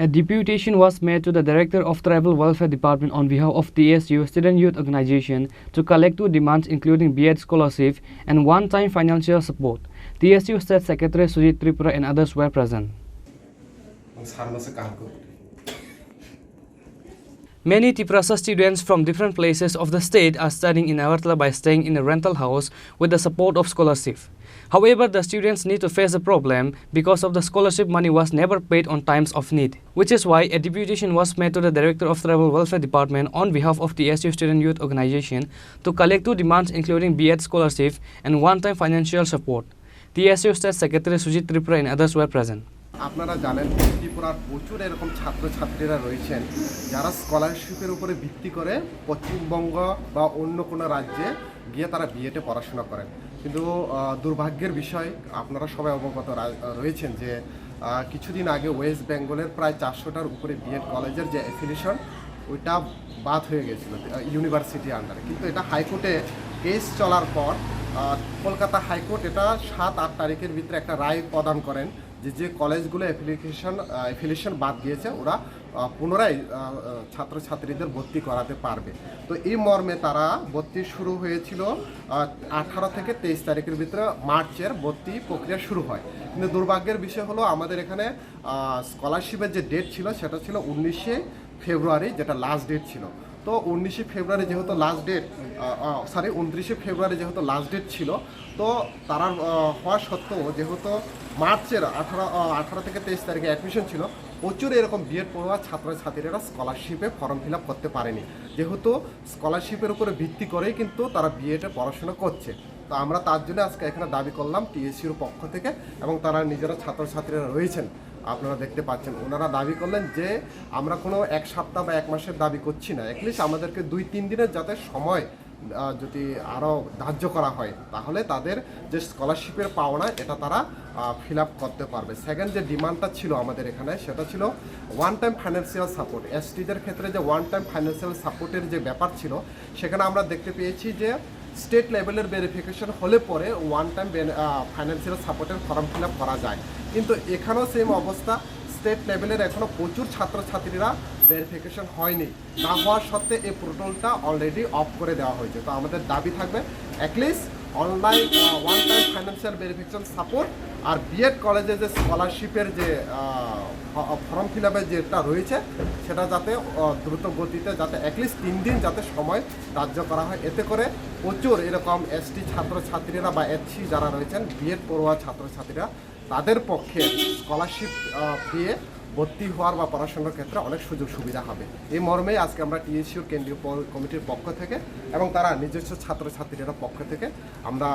A deputation was made to the Director of Tribal Welfare Department on behalf of TSU Student Youth Organization to collect two demands including B.ED scholarship and one-time financial support. TSU State Secretary Tripura and others were present. Many Tripura students from different places of the state are studying in Agartala by staying in a rental house with the support of scholarship. However, the students need to face a problem because of the scholarship money was never paid on times of need, which is why a deputation was made to the Director of Tribal Welfare Department on behalf of the TSU Student Youth Organization to collect two demands including B.ED scholarship and one-time financial support. TSU State Secretary Tripura and others were present. আপনারা জানেন ত্রিপুরার প্রচুর এরকম ছাত্রছাত্রীরা রয়েছেন যারা স্কলারশিপের উপরে ভিত্তি করে পশ্চিমবঙ্গ বা অন্য কোনো রাজ্যে গিয়ে তারা বিএডে পড়াশোনা করেন কিন্তু দুর্ভাগ্যের বিষয় আপনারা সবাই অবগত রয়েছেন যে কিছুদিন আগে ওয়েস্ট বেঙ্গলের প্রায় 400টার উপরে বিএড কলেজের যে অ্যাফিলিয়েশন ওইটা বাদ হয়ে গেছিল ইউনিভার্সিটি আন্ডারে কিন্তু এটা হাইকোর্টে কেস চলার পর কলকাতা হাইকোর্ট এটা 7-8 তারিখের ভিতরে একটা রায় প্রদান করেন যে কলেজগুলো অ্যাফিলিয়েশন বাদ দিয়েছে ওরা পুনরায় ছাত্রছাত্রীদের ভর্তি করাতে পারবে তো এই মর্মে তারা ভর্তি শুরু হয়েছিল 18 থেকে 23 তারিখের ভিতরে মার্চের ভর্তি প্রক্রিয়া শুরু হয় কিন্তু দুর্ভাগ্যের বিষয় হলো আমাদের এখানে স্কলারশিপের যে ডেট ছিল সেটা ছিল 19শে ফেব্রুয়ারি যেটা লাস্ট ডেট ছিল তো 19শে ফেব্রুয়ারি যেহেতু লাস্ট ডেট 29শে ফেব্রুয়ারি যেহেতু লাস্ট ডেট ছিল তো তারা হওয়া সত্ত্বেও যেহেতু মার্চের 18 থেকে 23 তারিখে অ্যাডমিশন ছিল প্রচুর এরকম বিএড পড়ুয়া ছাত্রছাত্রীরা স্কলারশিপে ফর্ম ফিল আপ করতে পারেনি যেহেতু স্কলারশিপের উপরে ভিত্তি করেই কিন্তু তারা বিএডে পড়াশোনা করছে তো আমরা তার জন্য আজকে এখানে দাবি করলাম টিএসইউর পক্ষ থেকে এবং তারা নিজেরা ছাত্রছাত্রীরা রয়েছেন আপনারা দেখতে পাচ্ছেন ওনারা দাবি করলেন যে আমরা কোনো এক সপ্তাহ বা এক মাসের দাবি করছি না অ্যাটলিস্ট আমাদেরকে 2-3 দিনের যাতে সময় যদি আরও ধার্য করা হয় তাহলে তাদের যে স্কলারশিপের পাওনা এটা তারা ফিল আপ করতে পারবে সেকেন্ড যে ডিমান্ডটা ছিল আমাদের এখানে সেটা ছিল ওয়ান টাইম ফাইন্যান্সিয়াল সাপোর্ট এসটিদের ক্ষেত্রে যে ওয়ান টাইম ফাইন্যান্সিয়াল সাপোর্টের যে ব্যাপার ছিল সেখানে আমরা দেখতে পেয়েছি যে স্টেট লেভেলের ভেরিফিকেশন হলে পরে ওয়ান টাইম ফাইন্যান্সিয়াল সাপোর্টের ফর্ম ফিল আপ করা যায় কিন্তু এখানেও সেম অবস্থা স্টেট লেভেলের এখনও প্রচুর ছাত্রছাত্রীরা ভেরিফিকেশন হয়নি না হওয়ার সত্ত্বে এই পোর্টালটা অলরেডি অফ করে দেওয়া হয়েছে তো আমাদের দাবি থাকবে at least online one time financial verification support আর বিএড কলেজে যে স্কলারশিপের যে ফর্ম ফিল আপের যেটা রয়েছে সেটা যাতে দ্রুত গতিতে যাতে অ্যাটলিস্ট 3 দিন যাতে সময় ধার্য করা হয় এতে করে প্রচুর এরকম এসটি ছাত্রছাত্রীরা বা এসসি যারা রয়েছেন বিএড পড়ুয়া ছাত্রছাত্রীরা তাদের পক্ষে স্কলারশিপ দিয়ে ভর্তি হওয়ার বা পড়াশোনার ক্ষেত্রে অনেক সুযোগ সুবিধা হবে এই মর্মে আজকে আমরা টিএসইউর কেন্দ্রীয় কমিটির পক্ষ থেকে এবং তারা নিজস্ব ছাত্রছাত্রীরা পক্ষ থেকে আমরা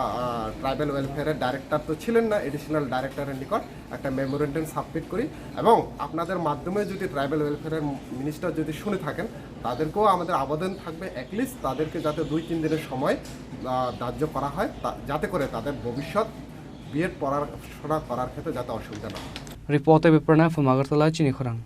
ট্রাইবাল ওয়েলফেয়ারের ডাইরেক্টর তো ছিলেন না এডিশনাল ডাইরেক্টরের নিকট একটা মেমোরেন্ডাম সাবমিট করি এবং আপনাদের মাধ্যমে যদি ট্রাইবাল ওয়েলফেয়ারের মিনিস্টার যদি শুনে থাকেন তাদেরকেও আমাদের আবেদন থাকবে অ্যাটলিস্ট তাদেরকে যাতে 2-3 দিনের সময় ধার্য করা হয় যাতে করে তাদের ভবিষ্যৎ বিএড পড়াশোনা করার ক্ষেত্রে যাতে অসুবিধা না হয়। Reporter Pranav from Agartala, Chini, Khorang.